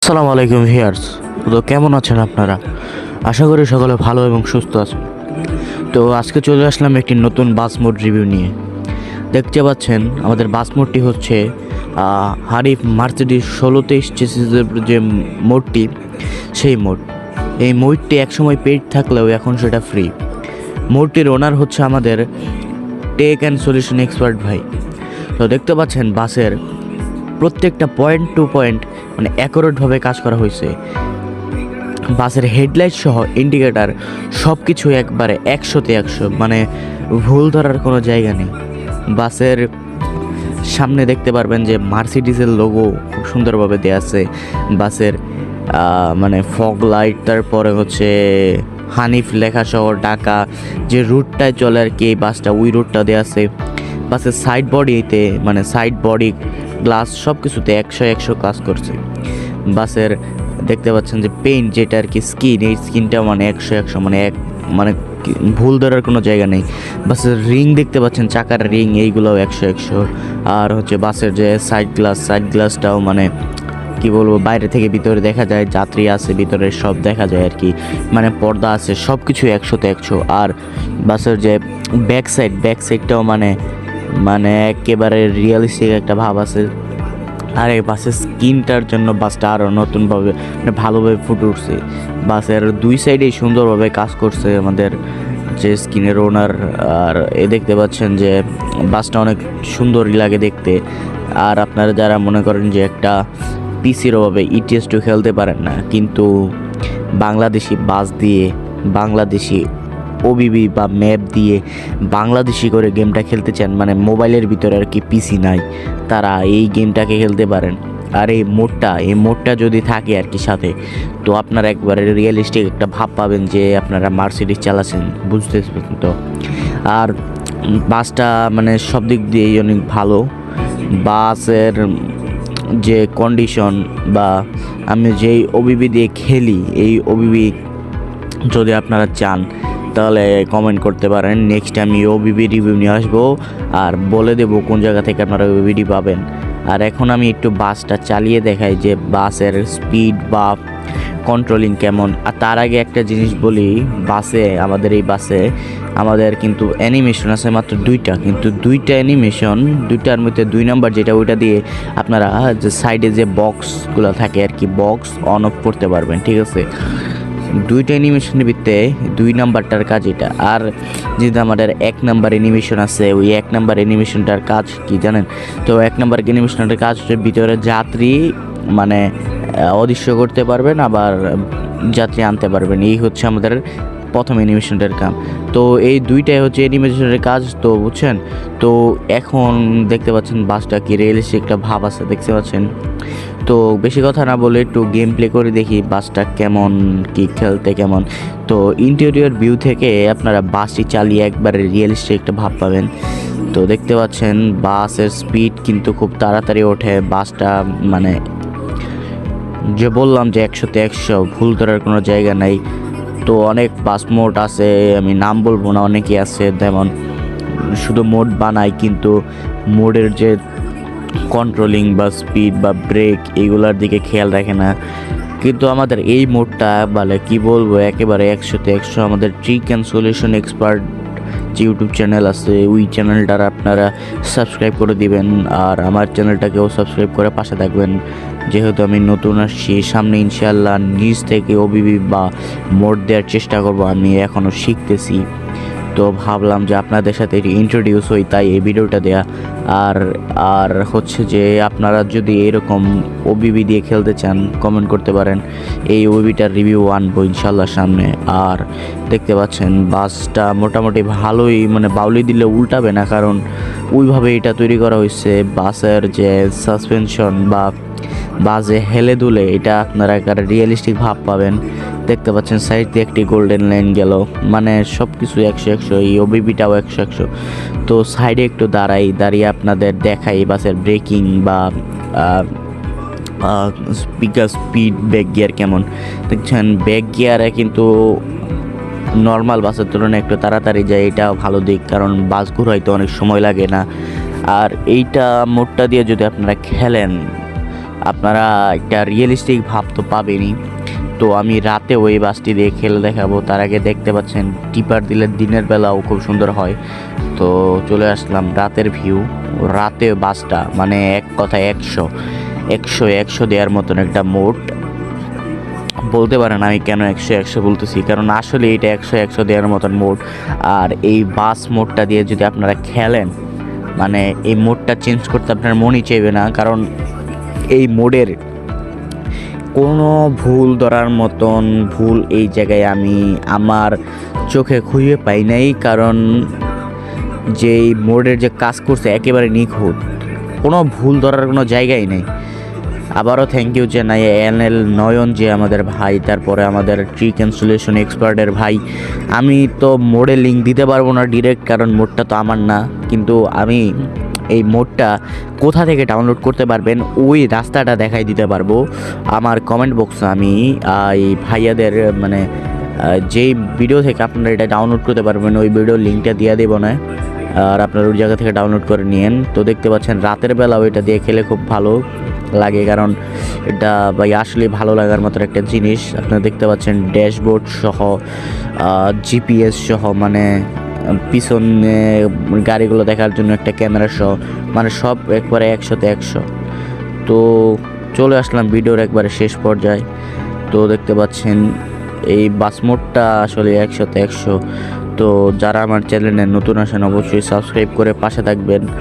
আসসালামু আলাইকুম ভিউয়ার্স। তো কেমন আছেন আপনারা? আশা করি সকলে ভালো এবং সুস্থ আছেন। তো আজকে চলে আসলাম একটি নতুন বাস মোড রিভিউ নিয়ে। দেখতে পাচ্ছেন আমাদের বাস মোডটি হচ্ছে হানিফ মার্সিডিজ 1623 চেসিসের যে মোডটি, সেই মোড। এই মোডটি একসময় পেইড থাকলেও এখন সেটা ফ্রি। মোডটির ওনার হচ্ছে আমাদের টেক অ্যান্ড সলিউশন এক্সপার্ট ভাই। তো দেখতে পাচ্ছেন বাসের প্রত্যেকটা পয়েন্ট টু পয়েন্ট মানে অ্যাকুরেটভাবে কাজ করা হয়েছে। বাসের হেডলাইট সহ ইন্ডিকেটার সব কিছু একবারে 100তে 100, মানে ভুল ধরার কোনো জায়গা নেই। বাসের সামনে দেখতে পারবেন যে মার্সিডিজের লোগো খুব সুন্দরভাবে দেওয়া আছে। বাসের মানে ফগ লাইট, তারপরে হচ্ছে হানিফ লেখা সহ ঢাকা যে রুটটায় চলে আর কি এই বাসটা, ওই রুটটা দেওয়া আছে। বাসের সাইড বডিতে মানে সাইড বডি গ্লাস সব কিছুতে 100 কাজ করছে। বাসের দেখতে পাচ্ছেন যে পেইন্ট যেটা আর কি স্কিন, এই স্কিনটা মানে 100 মানে ভুল ধরার কোনো জায়গা নেই। বাসের রিং দেখতে পাচ্ছেন, চাকার রিং, এইগুলোও 100। আর হচ্ছে বাসের যে সাইড গ্লাসটাও মানে কি বলবো, বাইরে থেকে ভিতরে দেখা যায়, যাত্রী আছে ভিতরে সব দেখা যায় আর কি, মানে পর্দা আছে, সব কিছু 100তে 100। আর বাসের যে ব্যাক সাইডটাও মানে একেবারে রিয়েলিস্টিক একটা ভাব আছে। আর এই বাসের স্কিনটার জন্য বাসটা আরও নতুনভাবে মানে ভালোভাবে ফুটে উঠছে। বাসের দুই সাইডেই সুন্দরভাবে কাজ করছে আমাদের যে স্কিনের ওনার। আর দেখতে পাচ্ছেন যে বাসটা অনেক সুন্দরই লাগে দেখতে। আর আপনারা যারা মনে করেন যে একটা পিসির অভাবে ইটিএস টু খেলতে পারেন না, কিন্তু বাংলাদেশি বাস দিয়ে, বাংলাদেশি ওবিবি বা ম্যাপ দিয়ে বাংলাদেশি করে গেমটা খেলতে চান, মানে মোবাইলের ভিতরে আর কি পিসি নাই, তারা এই গেমটাকে খেলতে পারেন। আর এই মোডটা যদি থাকে আর কি সাথে, তো আপনারা একবারে রিয়েলিস্টিক একটা ভাব পাবেন যে আপনারা মার্সিডিজ চালাচ্ছেন, বুঝতে পারছেন তো। আর বাসটা মানে সব দিক দিয়েই অনেক ভালো। বাসের যে কন্ডিশন বা আমি যেই ওবিবি দিয়ে খেলি, এই ওবিবি যদি আপনারা চান তাহলে কমেন্ট করতে পারেন। নেক্সট আমি ওবিবি রিভিউ নিয়ে আসবো আর বলে দেবো কোন জায়গা থেকে আপনারা ওবিবি পাবেন। আর এখন আমি একটু বাসটা চালিয়ে দেখাই যে বাসের স্পিড বা কন্ট্রোলিং কেমন। আর তার আগে একটা জিনিস বলি, এই বাসে আমাদের কিন্তু অ্যানিমেশন আছে মাত্র 2টা, কিন্তু 2টা অ্যানিমেশন, 2টার মধ্যে 2 নাম্বার যেটা, ওইটা দিয়ে আপনারা যে সাইডে যে বক্সগুলো থাকে আর কি, বক্স অন অফ করতে পারবেন, ঠিক আছে। 2টা অ্যানিমেশনের ভিতরে 2 নাম্বারটার কাজ এটা। আর যেটা আমাদের 1 নাম্বার অ্যানিমেশন আছে, ওই 1 নাম্বার অ্যানিমেশনটার কাজ কি জানেন? তো 1 নাম্বার অ্যানিমেশনটার কাজ হচ্ছে ভিতরে যাত্রী মানে অদৃশ্য করতে পারবেন, আবার যাত্রী আনতে পারবেন। এই হচ্ছে আমাদের প্রথম অ্যানিমেশনটার কাজ। তো এই 2টাই হচ্ছে অ্যানিমেশনের কাজ, তো বুঝছেন। তো এখন দেখতে পাচ্ছেন বাসটা কি রিয়েলিস্টিক একটা ভাব আছে, দেখতে পাচ্ছেন। তো বেশি কথা না বলে একটু গেম প্লে করে দেখি বাসটা কেমন, কি খেলতে কেমন। তো ইন্টেরিয়র ভিউ থেকে আপনারা বাসটি চালিয়ে একবারে রিয়েলিস্টিক একটা ভাব পাবেন। তো দেখতে পাচ্ছেন বাসের স্পিড কিন্তু খুব তাড়াতাড়ি ওঠে। বাসটা মানে যে বললাম যে 100তে 100, ভুল ধরার কোনো জায়গা নাই। তো অনেক বাস মোড আছে, আমি নাম বলবো না, অনেকেই আছে যেমন শুধু মোড বানায় কিন্তু মোডের যে কন্ট্রোলিং বা স্পিড বা ব্রেক এইগুলার দিকে খেয়াল রাখে না। কিন্তু আমাদের এই মোডটা বলে কি বলবো, একেবারে 100তে 100। আমাদের ট্রিক অ্যান্ড সলিউশন এক্সপার্ট যে ইউটিউব চ্যানেল আছে, ওই চ্যানেলটার আপনারা সাবস্ক্রাইব করে দিবেন। আর আমার চ্যানেলটাকেও সাবস্ক্রাইব করে পাশে থাকবেন, যেহেতু আমি নতুন আসছি। সামনে ইনশাল্লাহ নিজ থেকে ওবিবি বা মোড দেওয়ার চেষ্টা করব, আমি এখনও শিখতেছি। তো ভাবলাম যে আপনাদের সাথে ইন্ট্রোডিউস হই, তাই এই ভিডিওটা দেয়া। আর হচ্ছে যে আপনারা যদি এরকম ওবিবি দিয়ে খেলতে চান, কমেন্ট করতে পারেন, এই ওবিবিটার রিভিউ আনবো ইনশাল্লাহ সামনে। আর দেখতে পাচ্ছেন বাসটা মোটামুটি ভালোই, মানে বাউলি দিলে উল্টাবে না, কারণ ওইভাবে এটা তৈরি করা হয়েছে। বাসের যে সাসপেনশন বা বাসে হেলে দুলে, এটা আপনারা একটা রিয়েলিস্টিক ভাব পাবেন। দেখতে পাচ্ছেন সাইড দিয়ে একটি গোল্ডেন লাইন গেল, মানে সব কিছু 100। এই ওবিবিটাও 100। তো সাইডে একটু দাঁড়িয়ে আপনাদের দেখাই বাসের ব্রেকিং বা স্পিড ব্যাক গিয়ার কেমন। দেখছেন ব্যাক গিয়ারে কিন্তু নর্মাল বাসের তুলনায় একটু তাড়াতাড়ি যায়, এটাও ভালো দিক, কারণ বাস ঘুরাইতে অনেক সময় লাগে না। আর এইটা মোডটা দিয়ে যদি আপনারা খেলেন, আপনারা একটা রিয়েলিস্টিক ভাব তো পাবেনই। তো আমি রাতে ওই বাসটি দিয়ে খেলে দেখাবো। তার আগে দেখতে পাচ্ছেন টিপার দিলে দিনের বেলাও খুব সুন্দর হয়। তো চলে আসলাম রাতের ভিউ। রাতে বাসটা মানে এক কথায় 100 দেওয়ার মতন একটা মোড। বলতে পারেন আমি কেন 100 বলতেছি, কারণ আসলে এটা 100 দেওয়ার মতন মোড। আর এই বাস মোডটা দিয়ে যদি আপনারা খেলেন, মানে এই মোডটা চেঞ্জ করতে আপনার মনই চাইবে না, কারণ এই মোডের কোনো ভুল ধরার মতন ভুল এই জায়গায় আমি আমার চোখে খুঁজে পাই নাই। কারণ যেই মোডের যে কাজ করছে একেবারে নিখুঁত, কোনো ভুল ধরার কোনো জায়গাই নেই। আবারও থ্যাংক ইউ জানাই NL নয়ন যে আমাদের ভাই, তারপরে আমাদের ট্রি ক্যান্সেলেশন এক্সপার্টের ভাই। আমি তো মোডে লিঙ্ক দিতে পারবো না ডিরেক্ট, কারণ মোডটা তো আমার না, কিন্তু আমি এই মোডটা কোথা থেকে ডাউনলোড করতে পারবেন ওই রাস্তাটা দেখাই দিতে পারবো। আমার কমেন্ট বক্সে আমি এই ভাইয়াদের মানে যেই ভিডিও থেকে আপনারা এটা ডাউনলোড করতে পারবেন ওই ভিডিওর লিঙ্কটা দিয়ে দেবো না, আর আপনারা ওই জায়গা থেকে ডাউনলোড করে নিন। তো দেখতে পাচ্ছেন রাতের বেলাও এটা দিয়ে খেলে খুব ভালো লাগে, কারণ এটা ভাই আসলে ভালো লাগার মতো একটা জিনিস। আপনারা দেখতে পাচ্ছেন ড্যাশবোর্ড সহ GPS সহ, মানে পিছনে গাড়িগুলো দেখার জন্য একটা ক্যামেরা সহ, মানে সব একবারে 100 তো চলে আসলাম ভিডিওর একবারে শেষ পর্যায়ে। তো দেখতে পাচ্ছেন এই বাস মোডটা আসলে 100 তো যারা আমার চ্যানেলে নতুন আসেন অবশ্যই সাবস্ক্রাইব করে পাশে থাকবেন।